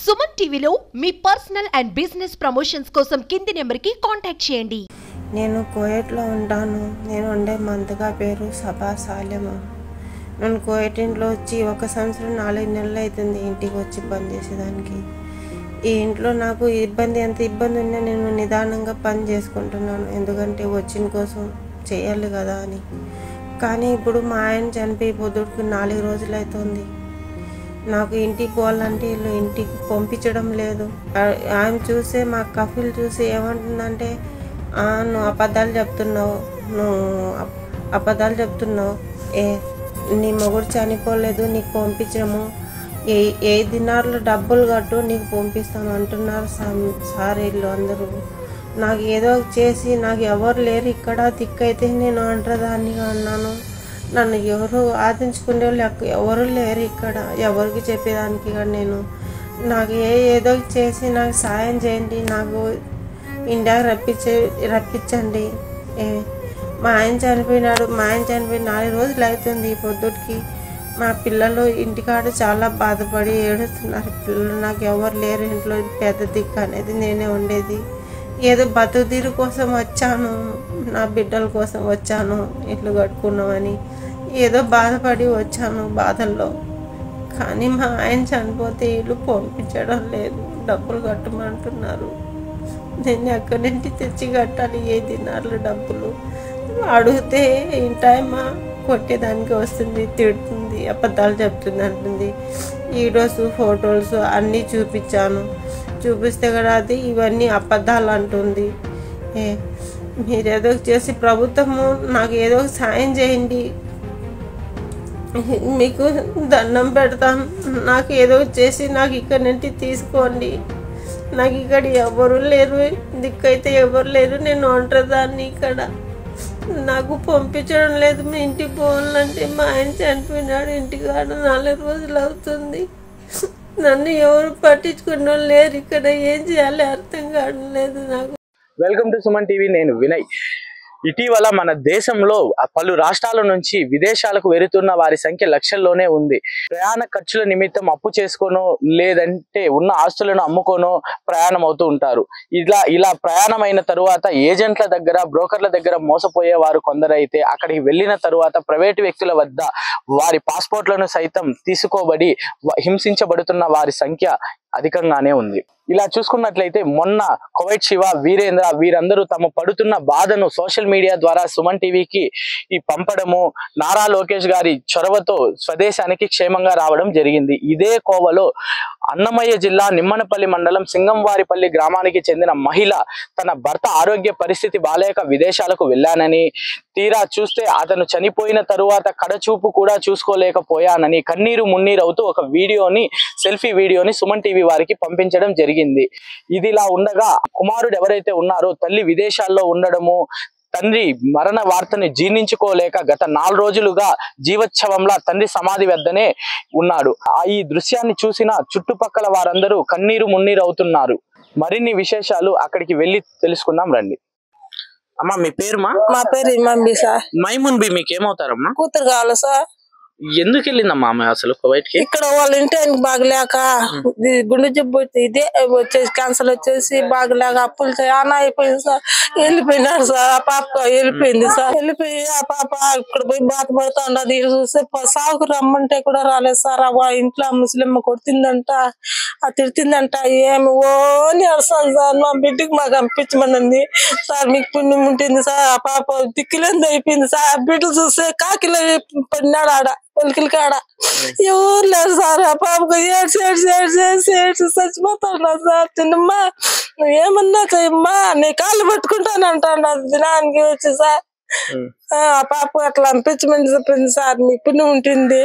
సుమన్ టీవీలో మీ personal and business promotions కోసం కింది నెంబర్కి కాంటాక్ట్ చేయండి. నేను కోయట్లో ఉంటాను. నేను ఉండే మంతగా పేరు సభా సాలెము. నేను కోయట్ ఇంట్లో వచ్చి 1 సంవత్సరం 4 నెలలు అవుతుంది ఇంటికి వచ్చి పని చేసేదానికి. ఈ ఇంట్లో నాకు ఎంత ఇబ్బంది ఉన్నా నేను నిదానంగా పని చేసుకుంటున్నాను, ఎందుకంటే వచ్చిన కోసం చేయాలి కదా అని. కానీ ఇప్పుడు మా ఆయన చనిపోయి పొద్దుడికి 4 రోజులు అవుతుంది. నాకు ఇంటికి పోవాలంటే వీళ్ళు ఇంటికి పంపించడం లేదు. ఆయన చూసే మా కఫీలు చూసి ఏమంటుందంటే, నువ్వు అబద్ధాలు చెప్తున్నావు, నీ మొగుడు చనిపోలేదు, నీకు పంపించము, ఏ దినార్లు డబ్బులు కట్టు నీకు పంపిస్తాను అంటున్నారు సార్ వీళ్ళు అందరూ. నాకు ఏదో చేసి నాకు ఎవరు లేరు ఇక్కడ, దిక్కైతే నేను అంటదాన్నిగా అన్నాను. నన్ను ఎవరు ఆదించుకునే వాళ్ళు ఎవరు లేరు ఇక్కడ, ఎవరికి చెప్పేదానికి ఇక్కడ నేను. నాకు ఏదో చేసి నాకు సాయం చేయండి, నాకు ఇండియాకి రప్పించండి. మా ఆయన చనిపోయినాడు. మా ఆయన చనిపోయి 4 రోజులు అవుతుంది పొద్దుటికి. మా పిల్లలు ఇంటికాడ చాలా బాధపడి ఏడుస్తున్నారు. పిల్లలు నాకు ఎవరు లేరు ఇంట్లో, పెద్ద దిక్కు అనేది నేనే ఉండేది. ఏదో బతుకుదీరు కోసం వచ్చాను, నా బిడ్డల కోసం వచ్చాను, ఇల్లు కట్టుకున్నామని ఏదో బాధపడి వచ్చాను బాధల్లో. కానీ మా ఆయన చనిపోతే ఇల్లు పంపించడం లేదు, డబ్బులు కట్టమంటున్నారు. నేను ఎక్కడి నుంచి తెచ్చి కట్టాలి? ఏ దినార్లు డబ్బులు అడిగితే ఇంటాయమా కొట్టేదానికి వస్తుంది, తిడుతుంది, అబద్ధాలు చెప్తుంది అంటుంది. వీడియోస్ ఫోటోస్ అన్నీ చూపిస్తే కూడా అది ఇవన్నీ అబద్ధాలు అంటుంది. మీరేదో చేసి ప్రభుత్వము నాకు ఏదో సాయం చేయండి, మీకు దండం పెడతాను, నాకు ఏదో చేసి నాకు ఇక్కడి నుంచి తీసుకోండి. నాకు ఇక్కడ ఎవరు లేరు, దిక్కైతే ఎవరు లేరు, నేను ఒంటరిదాన్ని ఇక్కడ. నాకు పంపించడం లేదు. మీ ఇంటికి పోవాలంటే మా ఆయన చనిపోయినాడు, ఇంటికాడ 4 రోజులు అవుతుంది. నన్ను ఎవరు పట్టించుకున్న వాళ్ళు లేరు ఇక్కడ. ఏం చేయాలి అర్థం కావట్లేదు నాకు. Welcome to Suman TV. నేను వినయ్. ఇటీవల మన దేశంలో పలు రాష్ట్రాల నుంచి విదేశాలకు వెళుతున్న వారి సంఖ్య లక్షల్లోనే ఉంది. ప్రయాణ ఖర్చుల నిమిత్తం అప్పు చేసుకోనో లేదంటే ఉన్న ఆస్తులను అమ్ముకోనో ప్రయాణం అవుతూ ఉంటారు. ఇలా ప్రయాణమైన తరువాత ఏజెంట్ల దగ్గర, బ్రోకర్ల దగ్గర మోసపోయే వారు కొందరైతే అక్కడికి వెళ్ళిన తరువాత ప్రైవేటు వ్యక్తుల వద్ద వారి పాస్పోర్ట్లను సైతం తీసుకోబడి హింసించబడుతున్న వారి సంఖ్య అధికంగానే ఉంది. ఇలా చూసుకున్నట్లయితే మొన్న కువైట్ శివ, వీరేంద్ర వీరందరూ తమ పడుతున్న బాధను సోషల్ మీడియా ద్వారా సుమన్ టీవీకి పంపడము, నారా లోకేష్ గారి చొరవతో స్వదేశానికి క్షేమంగా రావడం జరిగింది. ఇదే కోవలో అన్నమయ్య జిల్లా నిమ్మనపల్లి మండలం సింగంవారిపల్లి గ్రామానికి చెందిన మహిళ తన భర్త ఆరోగ్య పరిస్థితి బాలేక విదేశాలకు వెళ్ళానని, తీరా చూస్తే అతను చనిపోయిన తరువాత కడచూపు కూడా చూసుకోలేకపోయానని కన్నీరు మున్నీరు అవుతూ ఒక సెల్ఫీ వీడియోని సుమన్ టీవీ వారికి పంపించడం జరిగింది. ఇదిలా ఉండగా కుమారుడు ఎవరైతే ఉన్నారో తల్లి విదేశాల్లో ఉండడము, తండ్రి మరణ వార్తని జీర్ణించుకోలేక గత 4 రోజులుగా జీవోత్సవంలా తండ్రి సమాధి వద్దనే ఉన్నాడు. ఈ దృశ్యాన్ని చూసిన చుట్టుపక్కల వారందరూ కన్నీరు మున్నీరు అవుతున్నారు. మరిన్ని విశేషాలు అక్కడికి వెళ్ళి తెలుసుకుందాం రండి. అమ్మా, మీ పేరు? మా పేరు ఇమాం బి సార్. మైమున్ బి మీకు ఏమవుతారమ్మా? కూతురు కావాలి సార్. ఎందుకు వెళ్ళిందమ్మా ఆమె అసలు కువైట్ కి? ఇక్కడ వాళ్ళ ఇంటి ఆయనకి బాగలేక గుండె జబ్బు ఇదే వచ్చేసి క్యాన్సర్ వచ్చేసి బాగలేక అప్పులు చాలా అయిపోయింది సార్. వెళ్ళిపోయినాడు సార్. ఆ పాప వెళ్ళిపోయింది సార్. వెళ్ళిపోయి ఆ పాప ఇక్కడ పోయి బాధపడుతూ ఉండదు. ఇది చూస్తే సాగుకు రమ్మంటే కూడా రాలేదు సార్. ఇంట్లో ముస్లిం కొడుతుందంట, తిడుతుందంట, ఏమి ఓని అడుస్తాను సార్. మా బిడ్డకి మాకు పంపించమనండి సార్, మీకు పుణ్యం ఉంటుంది సార్. ఆ పాప దిక్కులేంది అయిపోయింది సార్. ఆ బిడ్డలు చూస్తే కాకిలో పడినాడు ఆడ పొలికల కాడ. ఎవరు లేరు సార్. ఆ పాపకు ఏడ్చి చచ్చిపోతా ఉన్నాడు సార్. చిన్నమ్మా ఏమన్నా చెయ్యమ్మా, నీ కాళ్ళు పట్టుకుంటానంటాను దినానికి వచ్చి సార్. ఆ పాప అట్లా అనిపించమని చెప్పింది సార్, మీ పుణ్యం ఉంటుంది.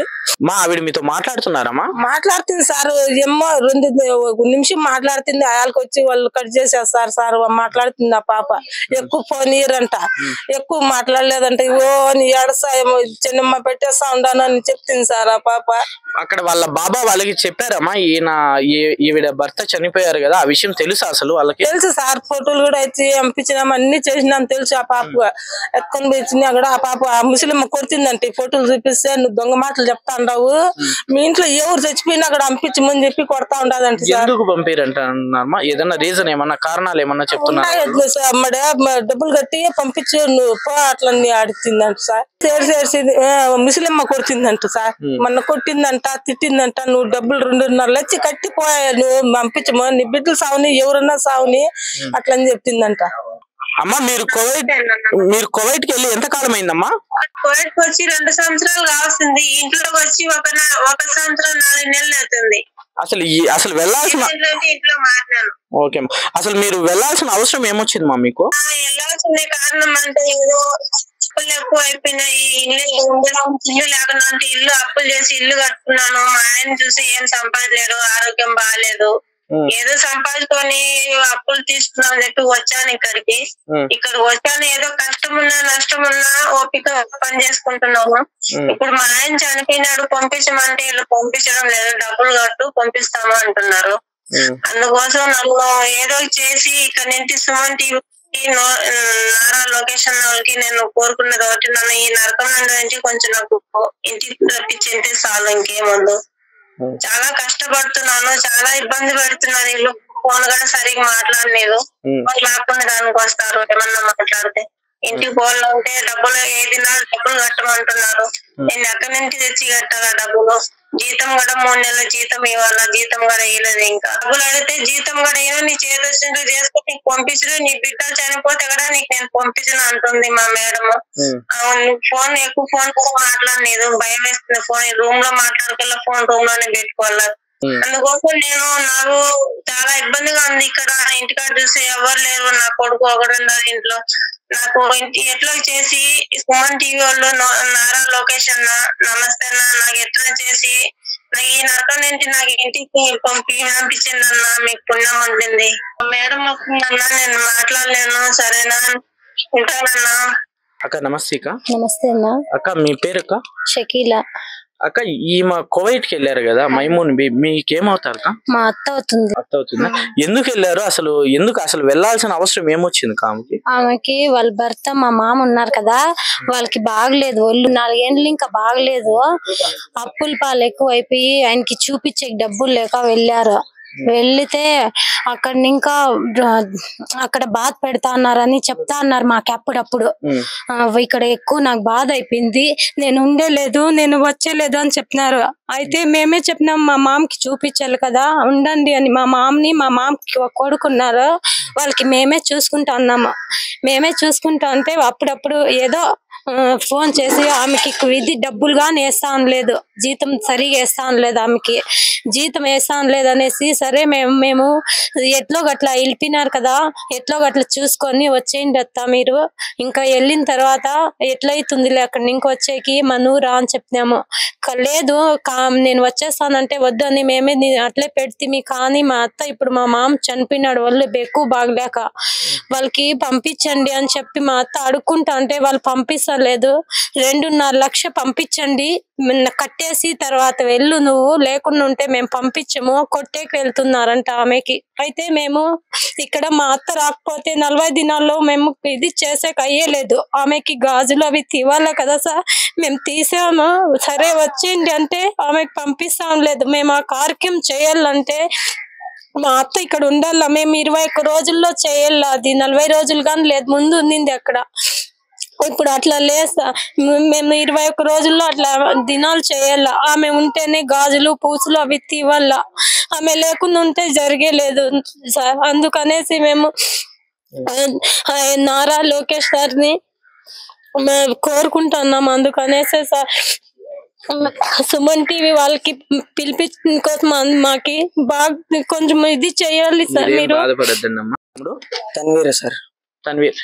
మా ఆవిడ మీతో మాట్లాడుతున్నారమ్మా? మాట్లాడుతుంది సార్. ఏమో 1 నిమిషం మాట్లాడుతుంది. ఆయాలకు వచ్చి వాళ్ళు కట్ చేసేస్తారు సార్. మాట్లాడుతుంది ఆ పాప. ఎక్కువ ఫోన్ ఇయ్యరంట, ఎక్కువ మాట్లాడలేదంట. ఓ నీ ఏడసా ఏమో చిన్నమ్మ పెట్టేస్తా ఉండాను అని చెప్తుంది సార్ ఆ పాప. అక్కడ వాళ్ళ బాబా వాళ్ళకి చెప్పారమ్మా ఈవిడ భర్త చనిపోయారు కదా, ఆ విషయం తెలుసా అసలు వాళ్ళకి? తెలుసు సార్. ఫోటోలు కూడా అయితే పంపించినాం, అన్ని చేసినాం తెలుసు. ఆ పాప ఎత్తుకొని పోయి కూడా ఆ పాప ఆ ముసలిమ్మ కొడుతుందంటే ఫోటోలు చూపిస్తే నువ్వు దొంగ మాటలు చెప్తా ఉండవు, మీ ఇంట్లో ఎవరు చచ్చిపోయినా కూడా పంపించమని చెప్పి కొడతా ఉండదంటే సార్. ఎందుకు పంపిరంట ఏదన్నా రీజన్ ఏమన్నా కారణాలు ఏమన్నా చెప్తున్నారు సార్? డబ్బులు కట్టి పంపించు నువ్వు పో అట్లన్నీ ఆడుతుందంట సార్. ముసలిమ్మ కొడుతుందంట సార్, మొన్న కొట్టిందంట తిట్టిందంట, నువ్వు డబ్బులు 2.5 లక్షలు కట్టిపోయా నువ్వు పంపించము, నీ బిడ్డలు సావుని ఎవరన్నా సావుని అట్లని చెప్పిందంట. అమ్మా మీరు కువైట్ కి వెళ్ళి ఎంత కాలం అయిందమ్మా? కువైట్ కి వచ్చి 2 సంవత్సరాలు కావస్తుంది. ఇంట్లోకి వచ్చి 1 సంవత్సరం 4 నెలలు అవుతుంది. అసలు వెళ్ళాల్సిన ఇంట్లో మాట్లాడు. ఓకే, అసలు మీరు వెళ్ళాల్సిన అవసరం ఏమొచ్చిందమ్మా మీకు? వెళ్ళాల్సిన కారణం అంటే ఏదో అప్పులు ఎక్కువ అయిపోయినాయి, ఇల్లు లేకుండా ఇల్లు అప్పులు చేసి ఇల్లు కట్టుకున్నాను. మా ఆయన చూసి ఏం సంపాదించలేడు, ఆరోగ్యం బాగాలేదు, ఏదో సంపాదించుకొని అప్పులు తీసుకున్నాం చెప్పి వచ్చాను ఇక్కడికి. ఇక్కడ వచ్చాను, ఏదో కష్టమున్నా నష్టమున్నా ఓపిక పని చేసుకుంటున్నాము. ఇప్పుడు మా ఆయన చనిపోయినాడు, పంపించమంటే వీళ్ళు పంపించడం లేదు, డబ్బులు కట్టు పంపిస్తాము అంటున్నారు. అందుకోసం నన్ను ఏదో చేసి ఇక్కడ నుంచి సుమన్ టీవీ నారా లొకేషన్ వాళ్ళకి నేను కోరుకున్నది ఒకటి, నన్ను ఈ నరకం నుంచి కొంచెం నాకు ఇంటికి రప్పించింటే చాలు, ఇంకేముందు. చాలా కష్టపడుతున్నాను, చాలా ఇబ్బంది పెడుతున్నారు. ఇల్లు ఫోన్ కూడా సరిగ్గా మాట్లాడలేదు, లేకుండా దానికి వస్తారు ఏమన్నా మాట్లాడితే. ఇంటికి పోవాలంటే డబ్బులు డబ్బులు కట్టమంటున్నారు. నేను ఎక్కడి నుంచి తెచ్చి కట్టాలా డబ్బులు? జీతం కూడా 3 నెలల జీతం ఇవ్వాలా, జీతం కూడా ఇవ్వలేదు. ఇంకా డబ్బులు అడిగితే జీతం కూడా ఏమో నీ చేతి వచ్చినట్టు చేసుకుని నీకు పంపించరు, నీ బిడ్డలు చనిపోతే కూడా నీకు నేను పంపించను అంటుంది మా మేడం. ఎక్కువ ఫోన్ కూడా మాట్లాడలేదు, భయం వేస్తుంది. ఫోన్ రూమ్ లో మాట్లాడుకోవాలి, ఫోన్ రూమ్ లోనే పెట్టుకోవాలి. అందుకోసం నాకు చాలా ఇబ్బందిగా ఉంది. ఇక్కడ ఇంటికాడ చూస్తే ఎవరు లేరు, నా కొడుకు ఒకడు ఉన్నారు ఇంట్లో. నాకు ఎట్లా చేసి సుమన్ టీవీ వాళ్ళు నారా లొకేషన్ నమస్తే అన్న, నాకు ఎట్లా చేసి నాకు ఈ నరకం నుంచి నాకు ఇంటికి పంపించిందన్నా, మీకు పుణ్యం ఉంటుంది. మేడం అన్నా నేను మాట్లాడలేను, సరేనా ఉంటానన్నా. అక్క నమస్తే. నమస్తే అన్న. అక్క మీ పేరు? అక్క షకీలా. అక్క ఈమె కువైట్ కి వెళ్ళారు కదా, మైమూన్ మీకేమవుతారు? మా అత్త అవుతుంది. అత్త అవుతుందా? ఎందుకు వెళ్ళారు అసలు వెళ్ళాల్సిన అవసరం ఏమొచ్చింది ఆమెకి? వాళ్ళ భర్త మా మామ ఉన్నారు కదా, వాళ్ళకి బాగలేదు, ఒళ్ళు 4 ఏళ్ళు ఇంకా బాగలేదు. అప్పుల పాలు ఎక్కువ అయిపోయి ఆయనకి చూపించే డబ్బులు లేక వెళ్ళారు. వెళ్తే అక్కడ బాధ పెడతా అన్నారని చెప్తా అన్నారు మాకు. అప్పుడప్పుడు ఇక్కడ ఎక్కువ నాకు బాధ అయిపోయింది, నేను ఉండలేదు, నేను వచ్చేలేదు అని చెప్పినారు. అయితే మేమే చెప్పినాం, మా మామకి చూపించాలి కదా, ఉండండి అని. మా మామకి కొడుకున్నారు, వాళ్ళకి మేమే చూసుకుంటా ఉన్నాము. మేమే చూసుకుంటా అంటే అప్పుడప్పుడు ఏదో ఫోన్ చేసి ఆమెకి ఇది డబ్బులు గాని వేస్తా అనలేదు, జీతం సరిగా వేస్తా అనలేదు, ఆమెకి జీతం వేస్తా అనలేదు అనేసి, సరే మేము ఎట్లో గట్లా వెళ్ళిపోయినారు కదా, ఎట్లో గట్లా చూసుకొని వచ్చేయండి అత్త మీరు, ఇంకా వెళ్ళిన తర్వాత ఎట్లయితుంది అక్కడ ఇంకొచ్చేకి మనూరా అని చెప్పినాము. లేదు నేను వచ్చేస్తానంటే వద్దు అని మేమే అట్లే పెడితే. కానీ మా అత్త ఇప్పుడు మా మామ చనిపోయినాడు, వాళ్ళు ఎక్కువ బాగలేక వాళ్ళకి పంపించండి అని చెప్పి మా అత్త అడుక్కుంటా అంటే వాళ్ళు పంపిస్తారు లేదు, 2.5 లక్షలు పంపించండి, కట్టేసి తర్వాత వెళ్ళు నువ్వు, లేకుండా ఉంటే మేము పంపించము, కొట్టేకి వెళ్తున్నారంట ఆమెకి. అయితే మేము ఇక్కడ మా అత్త రాకపోతే 40 దినాల్లో మేము ఇది చేసేకి అయ్యేలేదు. ఆమెకి గాజులు అవి తీవాలా కదా సార్, మేము తీసాము. సరే వచ్చేయండి అంటే ఆమెకి పంపిస్తాం లేదు. మేము ఆ కార్యక్రమం చేయాలంటే మా అత్త ఇక్కడ ఉండాల, మేము 21 రోజుల్లో చేయాల, అది 40 రోజులు కానీ లేదు, ముందు ఉండింది అక్కడ. ఇప్పుడు అట్లా లేస్తా, మేము 21 రోజుల్లో అట్లా దినాలు చేయాల. ఆమె ఉంటేనే గాజులు పూసులు అవి తీవాల, ఆమె లేకుండా ఉంటే జరిగేలేదు సార్. అందుకనేసి మేము నారా లోకేష్ సార్ని కోరుకుంటున్నాం. అందుకనేసి సార్ సుమన్ టీవీ వాళ్ళకి పిలిపించిన కోసం మాకి బాగా కొంచెం ఇది చేయాలి సార్. మీరు తన్వీర్ సార్. తన్వీర్,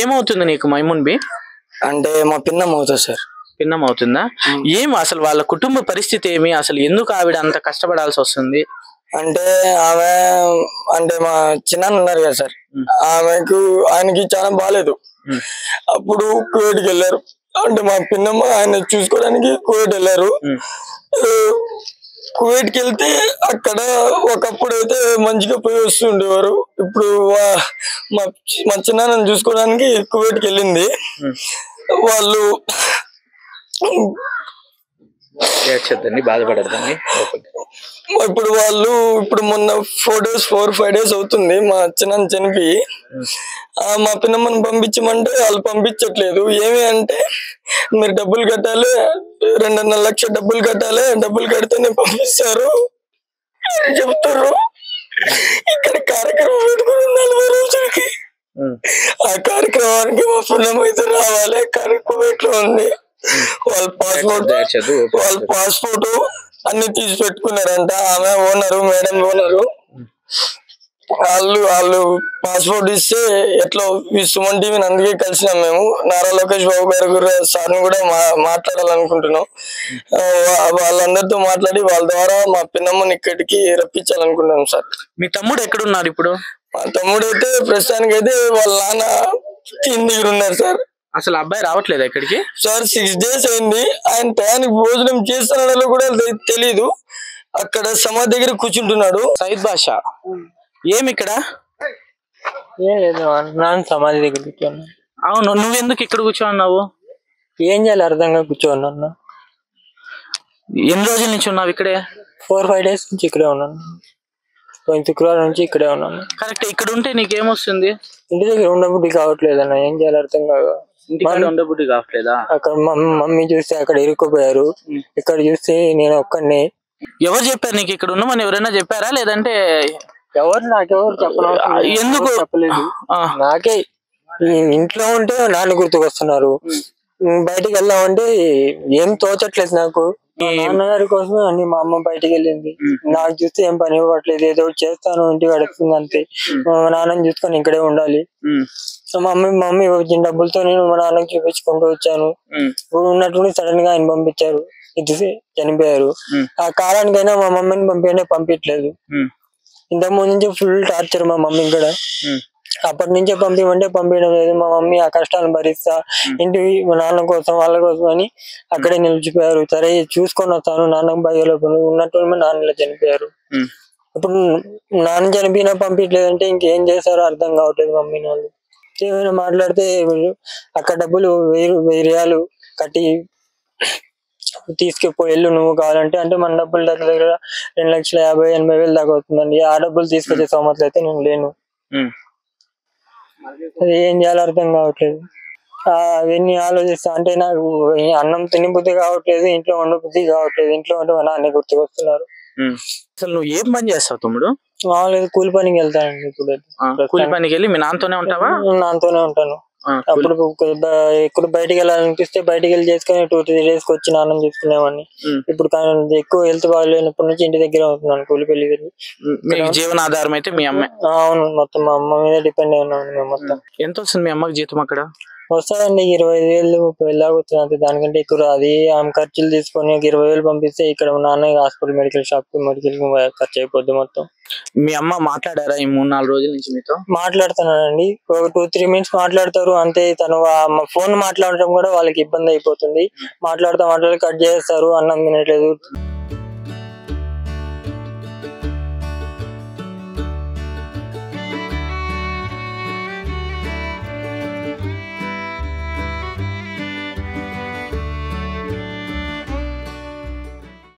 ఏమవుతుంది నీకు మైమూన్ బి? అంటే మా పిన్నం అవుతుంది సార్. పిన్నం అవుతుందా? అసలు వాళ్ళ కుటుంబ పరిస్థితి ఏమి? అసలు ఎందుకు ఆవిడ అంత కష్టపడాల్సి వస్తుంది? అంటే ఆమె అంటే మా చిన్నాన్న ఉన్నారు కదా సార్, ఆయనకి చాలా బాగాలేదు. అప్పుడు కువైట్కి వెళ్ళారు. అంటే మా పిన్నమ్మ ఆయన చూసుకోవడానికి కువైట్ వెళ్ళారు. కువైట్కి వెళ్తే అక్కడ ఒకప్పుడు అయితే మంచిగా పోయి వస్తుండేవారు. ఇప్పుడు మా చిన్నాన్నని చూసుకోవడానికి కువైట్కి వెళ్ళింది. వాళ్ళు బాధపడద్దండి. ఇప్పుడు మొన్న 4-5 days అవుతుంది మా చిన్న చనిపోయి. మా పిన్నమ్మని పంపించమంటే వాళ్ళు పంపించట్లేదు. ఏమి అంటే మీరు డబ్బులు కట్టాలి, 2.5 లక్షలు డబ్బులు కట్టాలి, డబ్బులు కడితేనే పంపిస్తారు అని చెప్తారు. ఇక్కడ కార్యక్రమం పెట్టుకుని 40 రోజులకి ఆ కార్యక్రమానికి మా పిన్నమ్మ అయితే రావాలి. కార్యక్రమం ఎట్లా ఉంది, వాళ్ళ పాస్పోర్ట్ అన్ని తీసి పెట్టుకున్నారంట. ఆమె ఓనరు, మేడం ఓనరు. వాళ్ళు పాస్పోర్ట్ ఇస్తే ఎట్లా సుమన్ టీవీని అందుకే కలిసినాం మేము. నారా లోకేష్ బాబు గారు సార్ని కూడా మాట్లాడాలనుకుంటున్నాం. వాళ్ళందరితో మాట్లాడి వాళ్ళ ద్వారా మా పిన్నమ్మని ఇక్కడికి రప్పించాలనుకుంటున్నాం సార్. మీ తమ్ముడు ఎక్కడున్నారు ఇప్పుడు? మా తమ్ముడు అయితే ప్రస్తుతానికి అయితే వాళ్ళ నాన్న దగ్గర ఉన్నారు సార్. అసలు అబ్బాయి రావట్లేదు ఇక్కడికి సార్. 6 days అయింది. ఆయన టయానికి భోజనం చేస్తున్నాడో కూడా తెలీదు. అక్కడ సమాధి దగ్గర కూర్చుంటున్నాడు. సయీద్ బాషా ఏమి ఇక్కడ? ఏం లేదు, నాన్న సమాధి దగ్గర కూర్చోన్నా. అవును, నువ్వెందుకు ఇక్కడ కూర్చోన్నావు? ఏం చేయాలి అర్థంగా కూర్చోన్నా. ఎన్ని రోజుల నుంచి ఉన్నావు ఇక్కడే? 4-5 days నుంచి ఇక్కడే ఉన్నాను. శుక్రవారం నుంచి ఇక్కడే ఉన్నాను. కరెక్ట్. ఇక్కడ ఉంటే నీకేమొస్తుంది? ఇంటి దగ్గర ఉండబుద్ధి కావట్లేదు అన్న, ఏం చేయాలి అర్థం కాదు. ఉండబుద్ధి కావట్లేదా? అక్కడ మమ్మీ చూస్తే అక్కడ ఇరుక్కుపోయారు, ఇక్కడ చూస్తే నేను ఒక్కడిని. ఎవరు చెప్పారు నీకు ఇక్కడ ఉన్నామని? ఎవరైనా చెప్పారా లేదంటే? నాకెవరు చెప్పలేదు. ఎందుకు చెప్పలేదు? నాకే ఇంట్లో ఉంటే నాన్న గుర్తుకొస్తున్నారు, బయటికి వెళ్దామంటే ఏం తోచట్లేదు నాకు. నాన్నగారి కోసమే అన్ని మా అమ్మ బయటికి వెళ్ళింది. నాకు చూస్తే ఏం పని ఇవ్వట్లేదు, ఏదో చేస్తాను ఇంటికి గడుపుతుంది అంతే. మా నాన్నని చూసుకొని ఇక్కడే ఉండాలి. సో మమ్మీ వచ్చిన డబ్బులతో నేను మా నాన్నకి చూపించుకుంటూ వచ్చాను. ఇప్పుడు ఉన్నట్టుండి సడన్ గా ఆయన పంపించారు, ఇది చనిపోయారు. ఆ కాలానికైనా మా మమ్మీని పంపించట్లేదు. ఇంతకుముందు నుంచి ఫుల్ టార్చర్ మా మమ్మీ కూడా. అప్పటి నుంచే పంపించమంటే పంపించడం లేదు. మా మమ్మీ ఆ కష్టాలను భరిస్తా ఇంటి మా నాన్న కోసం వాళ్ళ కోసం అని అక్కడే నిలిచిపోయారు. సరే చూసుకొని వస్తాను, నాన్నకు భయలోపల ఉన్నట్టు మా నాన్న ఇలా చనిపోయారు. ఇప్పుడు నాన్న చనిపోయినా పంపించలేదంటే ఇంకేం చేస్తారో అర్థం కావట్లేదు మమ్మీ వాళ్ళు. ఏమైనా మాట్లాడితే అక్కడ డబ్బులు 1000 రియాలు కట్టి తీసుకుపోయి నువ్వు కావాలంటే అంటే మన డబ్బులు దగ్గర 2,50,000-80,000 దాకా అవుతుందండి. ఆ డబ్బులు తీసుకొచ్చే సమస్యలు అయితే నేను లేను. అది ఏం చేయాలో అర్థం కావట్లేదు. అవన్నీ ఆలోచిస్తా అంటే నాకు అన్నం తిని బుద్ధి కావట్లేదు, ఇంట్లో ఉండే బుద్ధి కావట్లేదు. ఇంట్లో ఉంటే మా నాన్న గుర్తుకొస్తున్నారు. అసలు నువ్వు ఏం పని చేస్తావు తమ్ముడు? మామూలుగా కూలి పనికి వెళ్తానండి. ఇప్పుడు కూలి పనికి వెళ్ళి మీ నాన్నతోనే ఉంటావా? నాన్నతోనే ఉంటాను. అప్పుడు ఎప్పుడు బయటికి వెళ్ళాలనిపిస్తే బయటికి వెళ్ళి చేసుకుని 2-3 days వచ్చి నాన్నం చేసుకునేవాడిని. ఇప్పుడు ఎక్కువ హెల్త్ బాగాలేనప్పటి నుంచి ఇంటి దగ్గర అవుతున్నాను కూలి పెళ్లి వెళ్ళి. జీవనాధారం అయితే మీ అమ్మ? అవును, మొత్తం మా అమ్మ మీద డిపెండ్ అయినా మేము మొత్తం. ఎంత వస్తుంది మీ అమ్మకి జీతం అక్కడ? వస్తాయండి 25,000-30,000 దాకా వస్తుంది అంతే. దానికంటే ఎక్కువ రాదు. ఆమె ఖర్చులు తీసుకొని 20,000 పంపిస్తే ఇక్కడ నాన్న హాస్పిటల్ మెడికల్ షాప్ మెడికల్ ఖర్చు అయిపోద్ది మొత్తం. మీ అమ్మ మాట్లాడారా ఈ 3-4 రోజుల నుంచి మీతో? మాట్లాడుతున్నానండి, ఒక 2-3 minutes మాట్లాడతారు అంతే. తను ఫోన్ మాట్లాడటం కూడా వాళ్ళకి ఇబ్బంది అయిపోతుంది. మాట్లాడుతూ కట్ చేస్తారు, అన్నం తినట్లేదు.